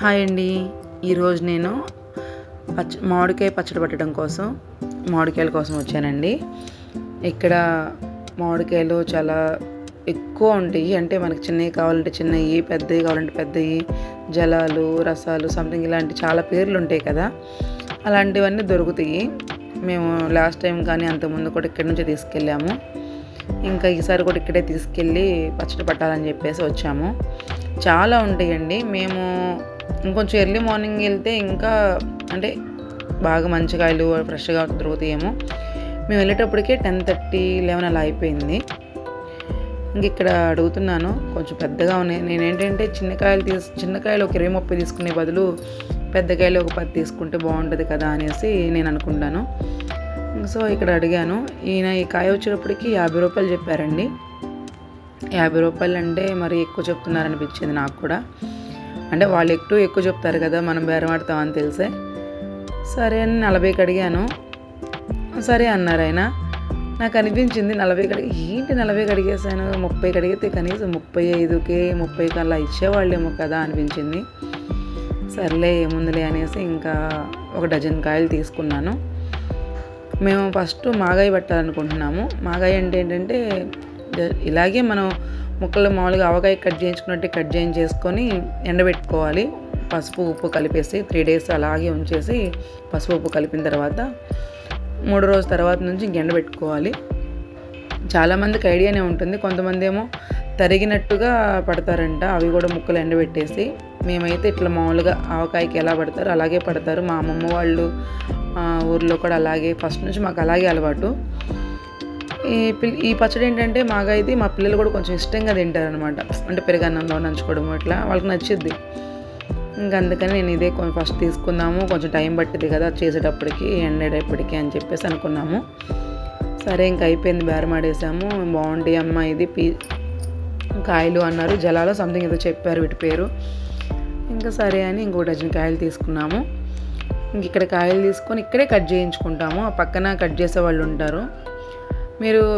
Hi అండి. ఈరోజు నేను మామిడికాయ పచ్చడి పట్టడం కోసం మామిడికాయల కోసం వచ్చానండి. ఇక్కడ మామిడికాయలు చాలా ఎక్కువ ఉంటాయి. అంటే మనకి చిన్నవి కావాలంటే చిన్నవి, పెద్దవి కావాలంటే పెద్దవి, జలాలు, రసాలు సంథింగ్ ఇలాంటి చాలా పేర్లు ఉంటాయి కదా, అలాంటివన్నీ దొరుకుతాయి. మేము లాస్ట్ టైం కానీ అంతకుముందు కూడా ఇక్కడి నుంచే తీసుకెళ్ళాము. ఇంకా ఈసారి కూడా ఇక్కడే తీసుకెళ్ళి పచ్చడి పట్టాలని చెప్పేసి వచ్చాము. చాలా ఉంటాయండి. మేము ఇంకొంచెం ఎర్లీ మార్నింగ్ వెళ్తే ఇంకా అంటే బాగా మంచి కాయలు ఫ్రెష్గా దొరుకుతాయేమో. మేము వెళ్ళేటప్పటికే 10:30, 11 అలా అయిపోయింది. ఇంక ఇక్కడ అడుగుతున్నాను, కొంచెం పెద్దగా ఉన్నాయి. నేనేంటంటే చిన్నకాయలు ఒక 20-30 తీసుకునే బదులు పెద్ద కాయలు ఒక 10 తీసుకుంటే బాగుంటుంది కదా అనేసి నేను అనుకుంటాను. సో ఇక్కడ అడిగాను. ఈయన ఈ కాయ వచ్చేటప్పటికి 50 రూపాయలు చెప్పారండి. 50 రూపాయలు అంటే మరి ఎక్కువ చెప్తున్నారనిపించింది నాకు కూడా. అంటే వాళ్ళు ఎక్కువ చెప్తారు కదా, మనం బేరం ఆడతామని తెలిసే సరే అని 40కి అడిగాను. సరే అన్నారు ఆయన. నాకు అనిపించింది 40కి ఏంటి 40కి అడిగేసాను, 30కి అడిగితే కనీసం 35కి 30కి అలా ఇచ్చేవాళ్ళేమో కదా అనిపించింది. సర్లే ఏముందిలే అనేసి ఇంకా ఒక డజన్ కాయలు తీసుకున్నాను. మేము ఫస్ట్ మాగాయ పెట్టాలనుకుంటున్నాము. మాగాయ అంటే ఏంటంటే ఇలాగే మనం ముక్కలు మామూలుగా ఆవకాయ కట్ చేయించుకున్నట్టే కట్ చేసుకొని ఎండబెట్టుకోవాలి. పసుపు ఉప్పు కలిపేసి 3 days అలాగే ఉంచేసి పసుపు ఉప్పు కలిపిన తర్వాత 3 రోజుల తర్వాత నుంచి ఎండబెట్టుకోవాలి. చాలామందికి ఐడియానే ఉంటుంది. కొంతమంది ఏమో తరిగినట్టుగా పడతారంట, అవి కూడా ముక్కలు ఎండబెట్టేసి. మేమైతే ఇట్లా మామూలుగా ఆవకాయకి ఎలా పడతారో అలాగే పడతారు. మా అమ్మమ్మ వాళ్ళు ఊర్లో కూడా అలాగే, ఫస్ట్ నుంచి మాకు అలాగే అలవాటు. ఈ పచ్చడి ఏంటంటే మాగైతే మా పిల్లలు కూడా కొంచెం ఇష్టంగా తింటారనమాట. అంటే పెరుగన్నంలో నంచుకోవడం ఇట్లా వాళ్ళకి నచ్చిద్ది. ఇంకా అందుకని నేను ఇదే ఫస్ట్ తీసుకుందాము, కొంచెం టైం పట్టింది కదా చేసేటప్పటికి ఎండేటప్పటికి అని చెప్పేసి అనుకున్నాము. సరే ఇంక అయిపోయింది, బేరం ఆడేసాము. బాగుంటాయి అమ్మ ఇది కాయలు అన్నారు, జలాలు సంథింగ్ ఏదో చెప్పారు వీటి పేరు. ఇంకా సరే అని ఇంకో డజన్ కాయలు తీసుకున్నాము. ఇంక ఇక్కడ కాయలు తీసుకొని ఇక్కడే కట్ చేయించుకుంటాము. ఆ పక్కన కట్ చేసే వాళ్ళు ఉంటారు.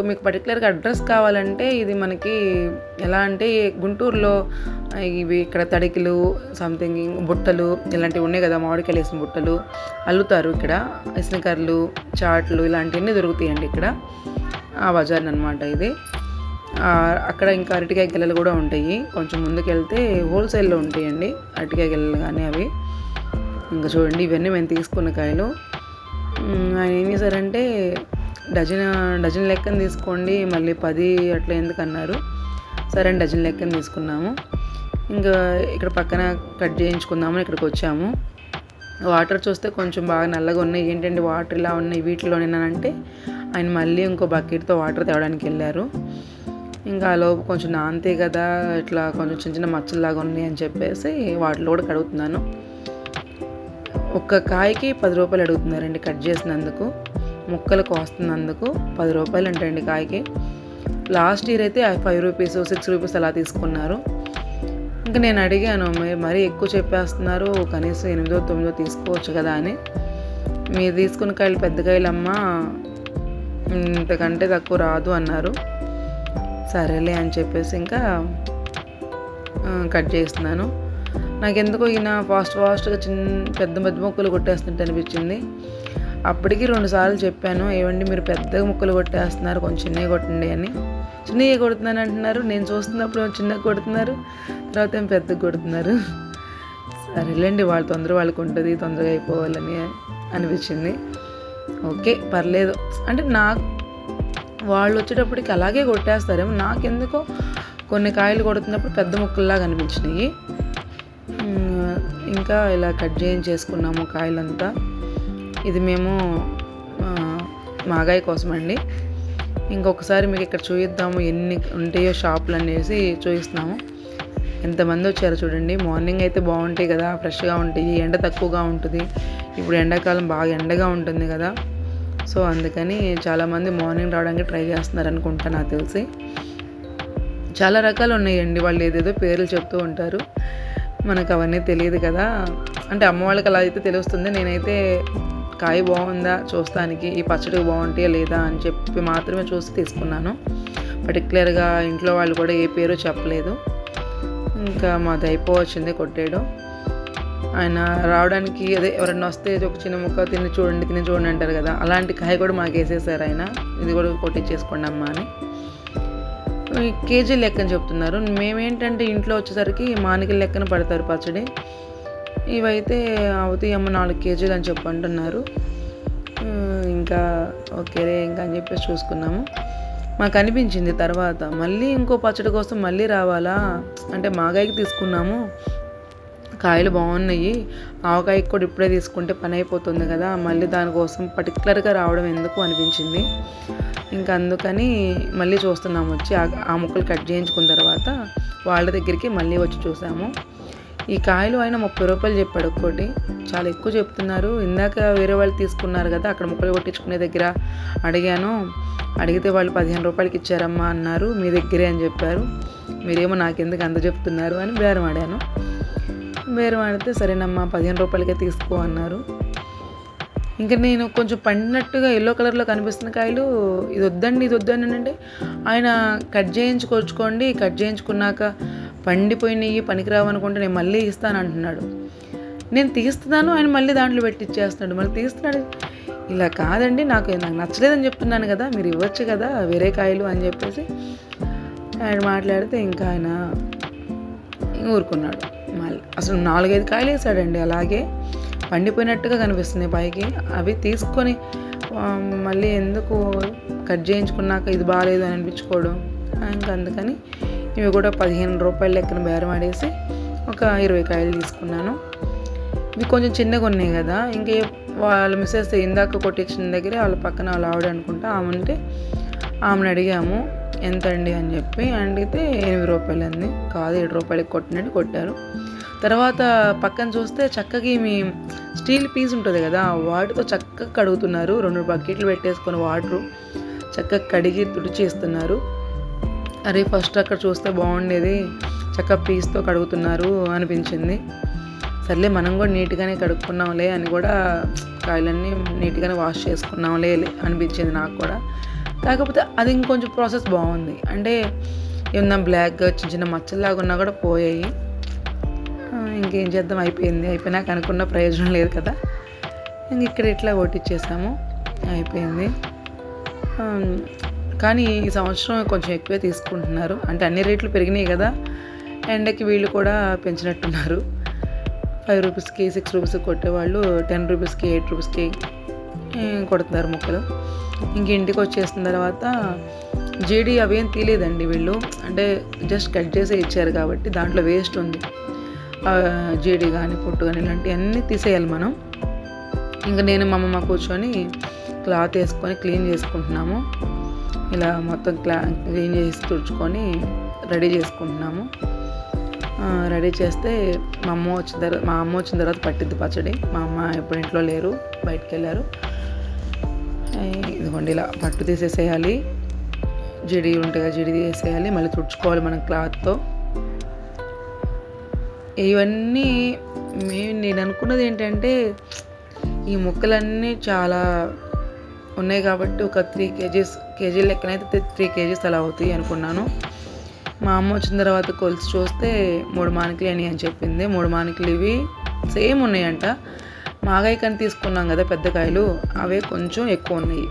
మీకు పర్టికులర్గా అడ్రస్ కావాలంటే ఇది మనకి ఎలా అంటే గుంటూరులో ఇవి ఇక్కడ తడికిలు సంథింగ్ బుట్టలు ఇలాంటివి ఉన్నాయి కదా, మామిడికాయలు వేసిన బుట్టలు అల్లుతారు. ఇక్కడ ఇసునకర్రలు, చాట్లు ఇలాంటివన్నీ దొరుకుతాయండి ఇక్కడ ఆ బజార్ అనమాట ఇది. అక్కడ ఇంకా అరటికాయ గిల్లలు కూడా ఉంటాయి. కొంచెం ముందుకు వెళ్తే హోల్సేల్లో ఉంటాయండి అరటికాయ గిల్లలు కానీ అవి. ఇంకా చూడండి ఇవన్నీ మేము తీసుకున్న కాయలు. ఆయన ఏం చేశారంటే డజన్ లెక్కన తీసుకోండి, మళ్ళీ 10 అట్లా ఎందుకు అన్నారు. సరే అని డజన్ లెక్కన తీసుకున్నాము. ఇంకా ఇక్కడ పక్కన కట్ చేయించుకుందాము ఇక్కడికి వచ్చాము. వాటర్ చూస్తే కొంచెం బాగా నల్లగా ఉన్నాయి. ఏంటంటే వాటర్ ఇలా ఉన్నాయి వీటిలోనేనంటే ఆయన మళ్ళీ ఇంకో బకెట్తో వాటర్ తేవడానికి వెళ్ళారు. ఇంకా ఆ లోపు కొంచెం నాంతే కదా, ఇట్లా కొంచెం చిన్న చిన్న మచ్చల్లాగా ఉన్నాయి అని చెప్పేసి వాటిలో కూడా కడుగుతున్నాను. ఒక్క కాయకి 10 రూపాయలు అడుగుతున్నారండి కట్ చేసినందుకు. ముక్కలు కోస్తున్నందుకు 10 రూపాయలు అంటండి కాయకి. లాస్ట్ ఇయర్ అయితే 5 రూపీస్ 6 రూపీస్ అలా తీసుకున్నారు. ఇంకా నేను అడిగాను, మరీ ఎక్కువ చెప్పేస్తున్నారు, కనీసం 8, 9 తీసుకోవచ్చు కదా అని. మీరు తీసుకున్న కాయలు పెద్ద కాయలమ్మా, ఇంతకంటే తక్కువ రాదు అన్నారు. సరేలే అని చెప్పేసి ఇంకా కట్ చేస్తున్నాను. నాకెందుకో ఈయన ఫాస్ట్గా పెద్ద ముక్కలు కొట్టేస్తుంటే అనిపించింది. అప్పటికి 2 సార్లు చెప్పాను, ఏమండి మీరు పెద్ద ముక్కలు కొట్టేస్తున్నారు, కొంచెం చిన్నవి కొట్టండి అని. చిన్నవి కొడుతున్నాను అంటున్నారు, నేను చూస్తున్నప్పుడు చిన్నగా కొడుతున్నారు, తర్వాత ఏం పెద్దగా కొడుతున్నారు. సరేలేండి, వాళ్ళ తొందర వాళ్ళకు ఉంటుంది, తొందరగా అయిపోవాలని అనిపించింది. ఓకే పర్లేదు అంటే వాళ్ళు వచ్చేటప్పటికి అలాగే కొట్టేస్తారేమో. నాకెందుకో కొన్ని కాయలు కొడుతున్నప్పుడు పెద్ద ముక్కల్లాగా అనిపించినాయి. ఇంకా ఇలా కట్ చేసుకున్నాము కాయలంతా. ఇది మేము మాగాయ కోసం అండి. ఇంకొకసారి మీకు ఇక్కడ చూపిద్దాము ఎన్ని ఉంటాయో షాపులు అనేసి చూపిస్తున్నాము. ఎంతమంది వచ్చారో చూడండి. మార్నింగ్ అయితే బాగుంటాయి కదా, ఫ్రెష్గా ఉంటాయి, ఎండ తక్కువగా ఉంటుంది. ఇప్పుడు ఎండాకాలం బాగా ఎండగా ఉంటుంది కదా, సో అందుకని చాలామంది మార్నింగ్ రావడానికి ట్రై చేస్తున్నారు అనుకుంటా నాకు తెలిసి. చాలా రకాలు ఉన్నాయండి, వాళ్ళు ఏదేదో పేర్లు చెప్తూ ఉంటారు, మనకు అవన్నీ తెలియదు కదా. అంటే అమ్మ వాళ్ళకి అలా అయితే తెలుస్తుంది. నేనైతే కాయ బాగుందా చూస్తానికి, ఈ పచ్చడికి బాగుంటాయా లేదా అని చెప్పి మాత్రమే చూసి తీసుకున్నాను. పర్టికులర్గా ఇంట్లో వాళ్ళు కూడా ఏ పేరు చెప్పలేదు. ఇంకా మాది అయిపోవచ్చింది కొట్టేయడం. ఆయన రావడానికి అదే ఎవరన్నా వస్తే ఒక చిన్న ముక్క తిని చూడండి అంటారు కదా, అలాంటి కాయ కూడా మాకు వేసేసారు ఆయన. ఇది కూడా కొట్టించేసుకోండి అమ్మా అని. కేజీ లెక్కన చెప్తున్నారు. మేమేంటంటే ఇంట్లో వచ్చేసరికి మానికల లెక్కన పడతారు పచ్చడి. ఇవైతే అవుతాయి అమ్మ 4 కేజీలు అని చెప్పి అంటున్నారు. ఇంకా ఓకేలే ఇంకా అని చెప్పేసి చూసుకున్నాము. మాకు అనిపించింది తర్వాత మళ్ళీ ఇంకో పచ్చడి కోసం మళ్ళీ రావాలా అంటే, మాగాయకి తీసుకున్నాము, కాయలు బాగున్నాయి, ఆవకాయకి కూడా ఇప్పుడే తీసుకుంటే పని అయిపోతుంది కదా, మళ్ళీ దానికోసం పర్టికులర్గా రావడం ఎందుకు అనిపించింది. ఇంకా అందుకని మళ్ళీ చూస్తున్నాము. వచ్చి ఆ ముక్కలు కట్ చేయించుకున్న తర్వాత వాళ్ళ దగ్గరికి మళ్ళీ వచ్చి చూసాము. ఈ కాయలు ఆయన 30 రూపాయలు చెప్పాడు ఒక్కోటి. చాలా ఎక్కువ చెప్తున్నారు. ఇందాక వేరే వాళ్ళు తీసుకున్నారు కదా, అక్కడ ముక్కలు కొట్టించుకునే దగ్గర అడిగాను. అడిగితే వాళ్ళు 15 రూపాయలకి ఇచ్చారమ్మా అన్నారు, మీ దగ్గరే అని చెప్పారు. మీరేమో నాకెందుకు అంత చెప్తున్నారు అని బేరం ఆడాను. బేరం ఆడితే సరేనమ్మా 15 రూపాయలకే తీసుకో అన్నారు. ఇంకా నేను కొంచెం పండినట్టుగా ఎల్లో కలర్లో కనిపిస్తున్న కాయలు ఇది వద్దండి అంటే, ఆయన కట్ చేయించుకోండి, కట్ చేయించుకున్నాక పండిపోయినవి పనికిరావు అనుకుంటే నేను మళ్ళీ ఇస్తాను అంటున్నాడు. నేను తీస్తున్నాను, ఆయన మళ్ళీ దాంట్లో పెట్టిచ్చేస్తున్నాడు, మళ్ళీ తీస్తున్నాడు. ఇలా కాదండి, నాకు నచ్చలేదని చెప్తున్నాను కదా, మీరు ఇవ్వచ్చు కదా వేరే కాయలు అని చెప్పేసి ఆయన మాట్లాడితే ఇంకా ఆయన ఊరుకున్నాడు. మళ్ళీ అసలు 4-5 కాయలు వేసాడండి, అలాగే పండిపోయినట్టుగా కనిపిస్తున్నాయి పైకి. అవి తీసుకొని మళ్ళీ ఎందుకు కట్ చేయించుకున్నాక ఇది బాగాలేదు అని అనిపించుకోవడం. ఇంకా అందుకని ఇవి కూడా 15 రూపాయల లెక్కన బేరం ఆడేసి ఒక 20 కాయలు తీసుకున్నాను. ఇవి కొంచెం చిన్నగా ఉన్నాయి కదా, ఇంకే వాళ్ళ మిస్సెస్ ఇందాక కొట్టించిన దగ్గరే వాళ్ళ పక్కన వాళ్ళ ఆవిడ అనుకుంటా ఆమె ఉంటే ఆమెను అడిగాము ఎంతండి అని చెప్పి. అడిగితే 8 రూపాయలు అంది. కాదు 7 రూపాయలకి కొట్టినట్టు కొట్టారు. తర్వాత పక్కన చూస్తే చక్కగా మీ స్టీల్ పీస్ ఉంటుంది కదా, వాటితో చక్కగా కడుగుతున్నారు. 2 బకెట్లు పెట్టేసుకొని వాటరు చక్కగా కడిగి తుడిచేస్తున్నారు. అరే ఫస్ట్ అక్కడ చూస్తే బాగుండేది, చక్కగా పీస్తో కడుగుతున్నారు అనిపించింది. సర్లే మనం కూడా నీట్గానే కడుక్కున్నాంలే అని కూడా కాయలన్నీ నీట్గానే వాష్ చేసుకున్నాంలే అనిపించింది నాకు కూడా. కాకపోతే అది ఇంకొంచెం ప్రాసెస్ బాగుంది. అంటే ఏమన్నా బ్లాక్గా చిన్న మచ్చల్లాగా ఉన్నా కూడా పోయాయి. ఇంకేం చేద్దాం, అయిపోయినాక అనుకున్న ప్రయోజనం లేదు కదా, ఇంక ఇక్కడ ఇట్లా కొట్టించేసాము, అయిపోయింది. కానీ ఈ సంవత్సరం కొంచెం ఎక్కువే తీసుకుంటున్నారు. అంటే అన్ని రేట్లు పెరిగినాయి కదా, ఎండకి వీళ్ళు కూడా పెంచినట్టున్నారు. 5 రూపీస్కి 6 రూపీస్కి కొట్టేవాళ్ళు 10 రూపీస్కి 8 రూపీస్కి కొడుతున్నారు ముక్కలు. ఇంక ఇంటికి వచ్చేసిన తర్వాత జీడి అవేం తీయలేదండి వీళ్ళు, అంటే జస్ట్ కట్ చేసే ఇచ్చారు కాబట్టి దాంట్లో వేస్ట్ ఉంది. జీడి కానీ పొట్టు కానీ ఇలాంటివన్నీ తీసేయాలి మనం. ఇంకా నేను మా అమ్మమ్మ కూర్చొని క్లాత్ వేసుకొని క్లీన్ చేసుకుంటున్నాము. ఇలా మొత్తం క్లీన్ చేసి తుడుచుకొని రెడీ చేసుకుంటున్నాము. రెడీ చేస్తే మా అమ్మ వచ్చిన తర్వాత పట్టిద్ది పచ్చడి. మా అమ్మ ఎప్పుడు ఇంట్లో లేరు, బయటికి వెళ్ళారు. ఇదిగోండి ఇలా పట్టు తీసేసేయాలి, జిడి ఉంటుందిగా జిడి తీసేయాలి, మళ్ళీ తుడుచుకోవాలి మనం క్లాత్తో. ఇవన్నీ నేను అనుకున్నది ఏంటంటే, ఈ ముక్కలన్నీ చాలా ఉన్నాయి కాబట్టి ఒక 3 కేజీ లెక్కనైతే 3 కేజీస్ అలా అవుతాయి అనుకున్నాను. మా అమ్మ వచ్చిన తర్వాత కొలిసి చూస్తే 3 మానికలు అని చెప్పింది. 3 మానికలు ఇవి సేమ్ ఉన్నాయంట. మాగాయ కని తీసుకున్నాం కదా పెద్ద కాయలు, అవే కొంచెం ఎక్కువ ఉన్నాయి.